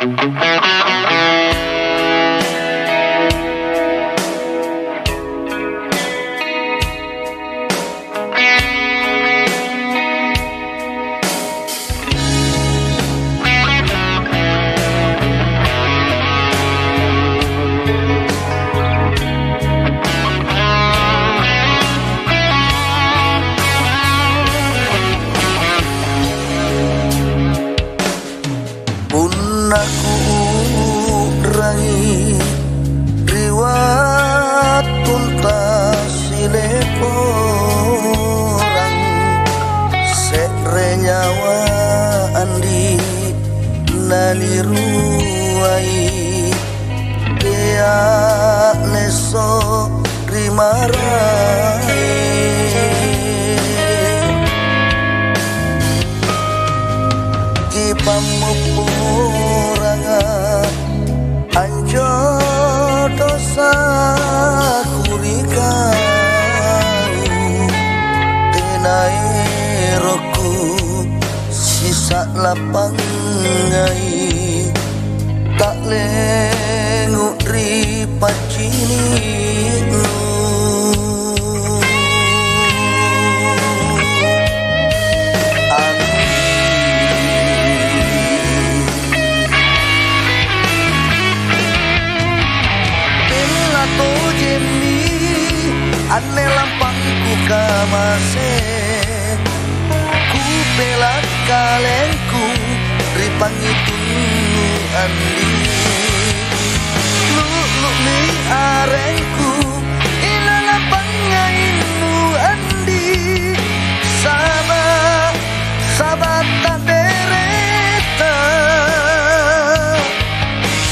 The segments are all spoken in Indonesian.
Aku rangi riwat tuntas sileporang sekre nyawa andi naliruai dia leso rimarai kipamupu anjo dosa kurikau tenai roku sisa lapang ngai tak lenguk ripat cini ane lampangku kamase ku pelat kalengku ripangi tunu andi luk mi arengku ina lapangainu andi sama sabat tak dereta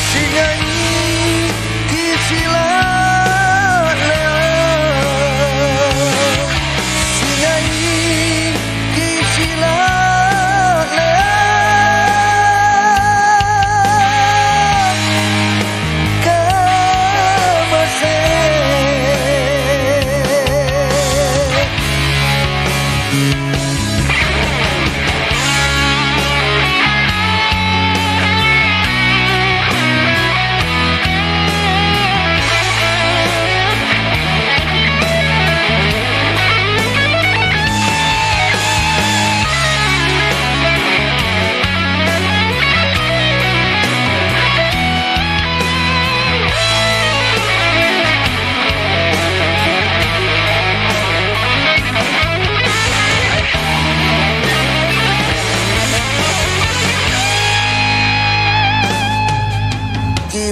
sinyanyi kisilah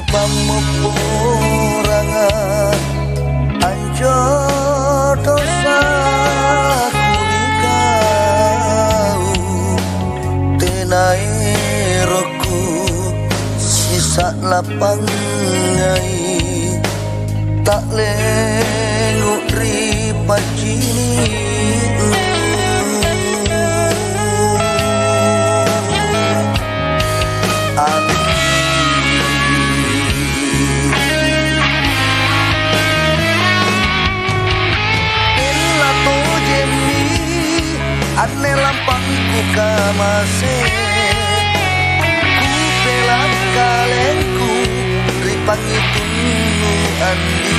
pamupurangan anjo dosa kurikau tenai roku sisa lapang ngai tak lenguk ripat cini ane lampangku kamase ku pelat kalengku ripangi tunu andi